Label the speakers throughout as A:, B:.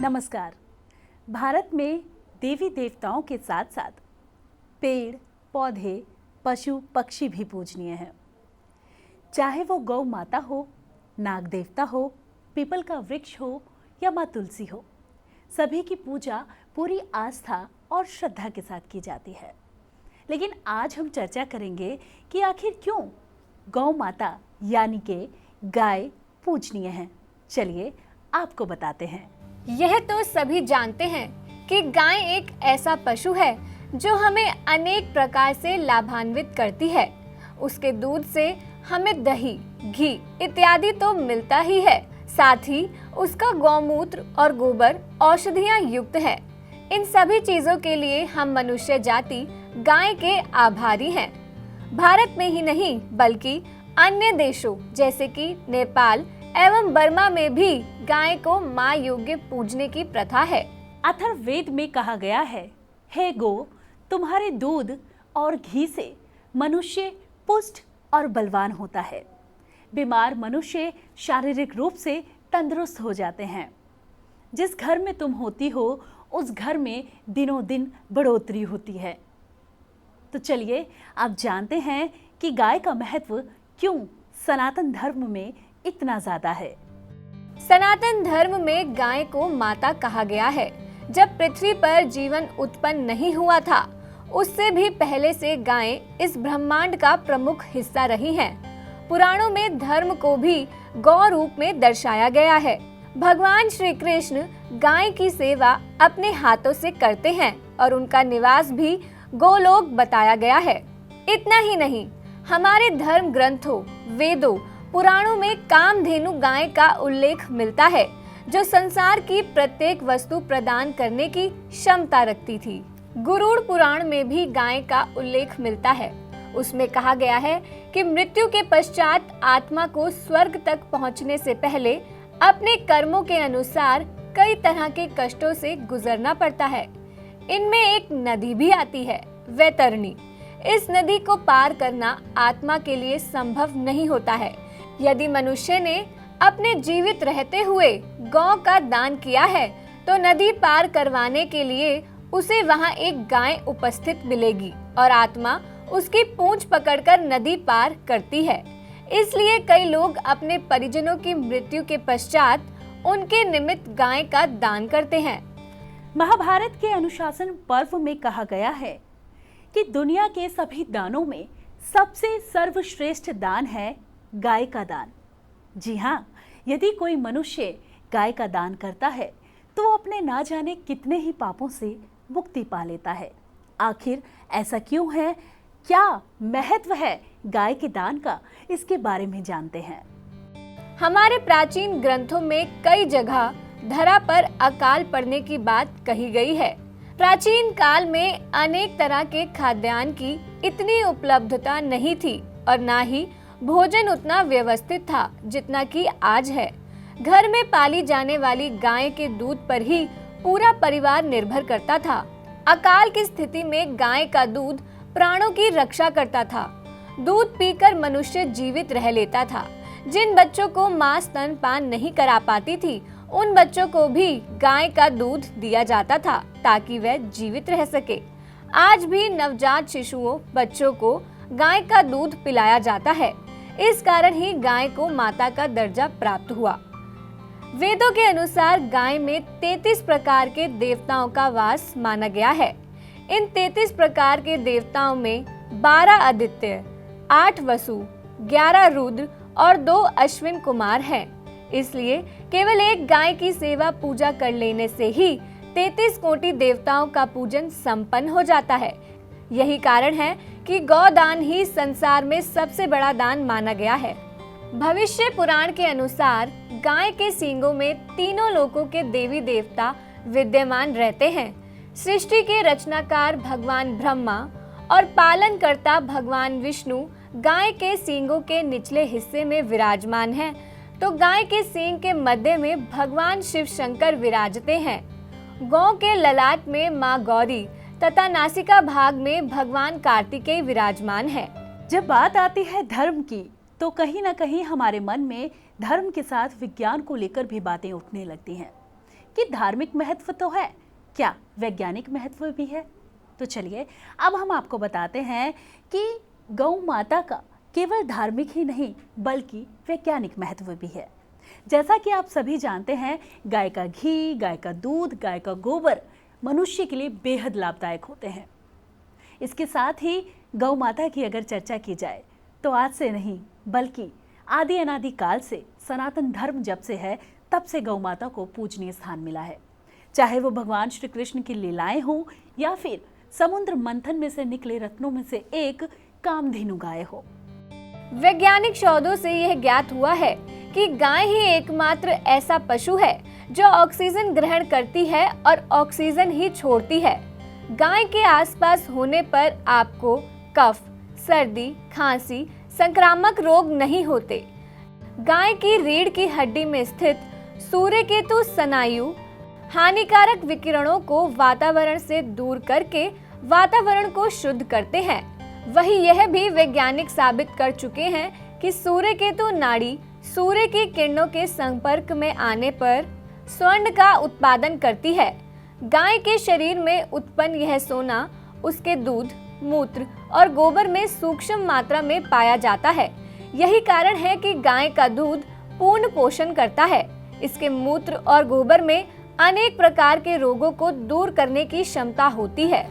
A: नमस्कार। भारत में देवी देवताओं के साथ साथ पेड़, पौधे, पशु, पक्षी भी पूजनीय हैं। चाहे वो गौ माता हो, नाग देवता हो, पीपल का वृक्ष हो या माँ तुलसी हो, सभी की पूजा पूरी आस्था और श्रद्धा के साथ की जाती है। लेकिन आज हम चर्चा करेंगे कि आखिर क्यों गौ माता यानी कि गाय पूजनीय है। चलिए आपको बताते हैं।
B: यह तो सभी जानते हैं कि गाय एक ऐसा पशु है जो हमें अनेक प्रकार से लाभान्वित करती है। उसके दूध से हमें दही, घी इत्यादि तो मिलता ही है, साथ ही उसका गौमूत्र और गोबर औषधियां युक्त है। इन सभी चीजों के लिए हम मनुष्य जाति गाय के आभारी हैं। भारत में ही नहीं बल्कि अन्य देशों जैसे कि नेपाल एवं बर्मा में भी गाय को माँ योग्य पूजने की प्रथा है।
A: अथर्ववेद में कहा गया है, हे गो, तुम्हारे दूध और घी से मनुष्य पुष्ट और बलवान होता है। बीमार मनुष्य शारीरिक रूप से तंदुरुस्त हो जाते हैं। जिस घर में तुम होती हो उस घर में दिनों दिन बढ़ोतरी होती है। तो चलिए आप जानते हैं कि गाय का महत्व क्यों सनातन धर्म में इतना ज्यादा है।
B: सनातन धर्म में गाय को माता कहा गया है। जब पृथ्वी पर जीवन उत्पन्न नहीं हुआ था, उससे भी पहले से गायें इस ब्रह्मांड का प्रमुख हिस्सा रही हैं। पुराणों में धर्म को भी गौ रूप में दर्शाया गया है। भगवान श्री कृष्ण गाय की सेवा अपने हाथों से करते हैं और उनका निवास भी गोलोक बताया गया है। इतना ही नहीं, हमारे धर्म ग्रंथों, वेदों, पुराणों में कामधेनु गाय का उल्लेख मिलता है, जो संसार की प्रत्येक वस्तु प्रदान करने की क्षमता रखती थी। गरुड़ पुराण में भी गाय का उल्लेख मिलता है। उसमें कहा गया है कि मृत्यु के पश्चात आत्मा को स्वर्ग तक पहुंचने से पहले अपने कर्मों के अनुसार कई तरह के कष्टों से गुजरना पड़ता है। इनमें एक नदी भी आती है, वैतरणी। इस नदी को पार करना आत्मा के लिए संभव नहीं होता है। यदि मनुष्य ने अपने जीवित रहते हुए गौ का दान किया है तो नदी पार करवाने के लिए उसे वहां एक गाय उपस्थित मिलेगी और आत्मा उसकी पूंछ पकड़कर नदी पार करती है। इसलिए कई लोग अपने परिजनों की मृत्यु के पश्चात उनके निमित्त गाय का दान करते हैं।
A: महाभारत के अनुशासन पर्व में कहा गया है कि दुनिया के सभी दानों में सबसे सर्वश्रेष्ठ दान है गाय का दान। जी हाँ, यदि कोई मनुष्य गाय का दान करता है तो वो अपने ना जाने कितने ही पापों से मुक्ति पा लेता है। आखिर ऐसा क्यों है, क्या महत्व है गाय के दान का, इसके बारे में जानते हैं।
B: हमारे प्राचीन ग्रंथों में कई जगह धरा पर अकाल पड़ने की बात कही गई है। प्राचीन काल में अनेक तरह के खाद्यान्न की इतनी उपलब्धता नहीं थी और ना ही भोजन उतना व्यवस्थित था जितना कि आज है। घर में पाली जाने वाली गाय के दूध पर ही पूरा परिवार निर्भर करता था। अकाल की स्थिति में गाय का दूध प्राणों की रक्षा करता था। दूध पीकर मनुष्य जीवित रह लेता था। जिन बच्चों को मां स्तनपान नहीं करा पाती थी, उन बच्चों को भी गाय का दूध दिया जाता था ताकि वह जीवित रह सके। आज भी नवजात शिशुओं, बच्चों को गाय का दूध पिलाया जाता है। इस कारण ही गाय को माता का दर्जा प्राप्त हुआ। वेदों के अनुसार गाय में 33 प्रकार के देवताओं का वास माना गया है। इन 33 प्रकार के देवताओं में 12 आदित्य, 8 वसु, 11 रुद्र और 2 अश्विन कुमार हैं। इसलिए केवल एक गाय की सेवा पूजा कर लेने से ही 33 कोटि देवताओं का पूजन संपन्न हो जाता है। यही कारण है कि गौदान ही संसार में सबसे बड़ा दान माना गया है। भविष्य पुराण के अनुसार गाय के सींगों में तीनों लोकों के देवी देवता विद्यमान रहते हैं। सृष्टि के रचनाकार भगवान ब्रह्मा और पालनकर्ता भगवान विष्णु गाय के सींगों के निचले हिस्से में विराजमान हैं, तो गाय के सींग के मध्य में भगवान शिव शंकर विराजते हैं। गौ के ललाट में माँ गौरी तथा नासिका भाग में भगवान कार्तिकेय विराजमान है।
A: जब बात आती है धर्म की तो कहीं ना कहीं हमारे मन में धर्म के साथ विज्ञान को लेकर भी बातें उठने लगती हैं। कि धार्मिक महत्व तो है, क्या वैज्ञानिक महत्व भी है? तो चलिए अब हम आपको बताते हैं कि गौ माता का केवल धार्मिक ही नहीं बल्कि वैज्ञानिक महत्व भी है। जैसा कि आप सभी जानते हैं, गाय का घी, गाय का दूध, गाय का गोबर मनुष्य के लिए बेहद लाभदायक होते हैं। इसके साथ ही गौ माता की अगर चर्चा की जाए तो आज से नहीं बल्कि आदि अनादि काल से सनातन धर्म जब से है तब से गौ माता को पूजनीय स्थान मिला है। चाहे वो भगवान श्री कृष्ण की लीलाएं हों या फिर समुद्र मंथन में से निकले रत्नों में से एक कामधेनु गाय हो।
B: वैज्ञानिक शोधों से यह ज्ञात हुआ है कि गाय ही एकमात्र ऐसा पशु है जो ऑक्सीजन ग्रहण करती है और ऑक्सीजन ही छोड़ती है। गाय के आसपास होने पर आपको कफ, सर्दी, खांसी, संक्रामक रोग नहीं होते। गाय की रीढ़ की हड्डी में स्थित सूर्यकेतु स्नायु हानिकारक विकिरणों को वातावरण से दूर करके वातावरण को शुद्ध करते हैं। वही यह भी वैज्ञानिक साबित कर चुके हैं कि सूर्यकेतु नाड़ी सूर्य की किरणों के संपर्क में आने पर स्वर्ण का उत्पादन करती है। गाय के शरीर में उत्पन्न यह सोना उसके दूध, मूत्र और गोबर में सूक्ष्म मात्रा में पाया जाता है। यही कारण है कि गाय का दूध पूर्ण पोषण करता है। इसके मूत्र और गोबर में अनेक प्रकार के रोगों को दूर करने की क्षमता होती है।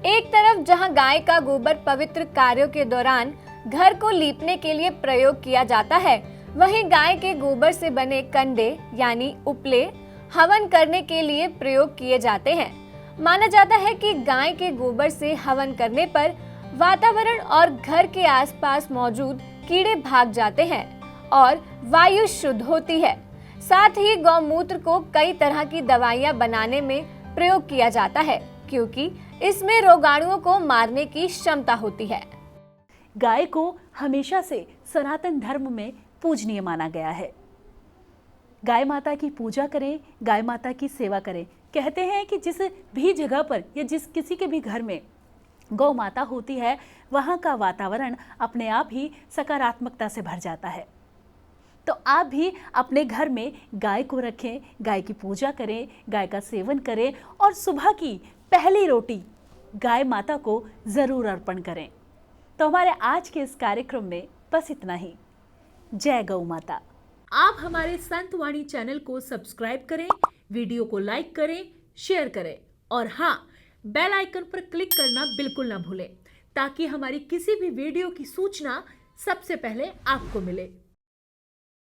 B: एक तरफ जहां गाय का गोबर पवित्र कार्यों के दौरान घर को लीपने के लिए प्रयोग किया जाता है, वहीं गाय के गोबर से बने कंडे यानी उपले हवन करने के लिए प्रयोग किए जाते हैं। माना जाता है कि गाय के गोबर से हवन करने पर वातावरण और घर के आसपास मौजूद कीड़े भाग जाते हैं और वायु शुद्ध होती है। साथ ही गौमूत्र को कई तरह की दवाइयां बनाने में प्रयोग किया जाता है क्योंकि इसमें रोगाणुओं को मारने की क्षमता होती है।
A: गाय को हमेशा से सनातन धर्म में पूजनीय माना गया है। गाय माता की पूजा करें, गाय माता की सेवा करें। कहते हैं कि जिस भी जगह पर या जिस किसी के भी घर में गौ माता होती है वहाँ का वातावरण अपने आप ही सकारात्मकता से भर जाता है। तो आप भी अपने घर में गाय को रखें, गाय की पूजा करें, गाय का सेवन करें और सुबह की पहली रोटी गाय माता को ज़रूर अर्पण करें। तो हमारे आज के इस कार्यक्रम में बस इतना ही। जय गौ माता। आप हमारे संतवाणी चैनल को सब्सक्राइब करें, वीडियो को लाइक करें, शेयर करें और हाँ, बेल आइकन पर क्लिक करना बिल्कुल ना भूलें ताकि हमारी किसी भी वीडियो की सूचना सबसे पहले आपको मिले।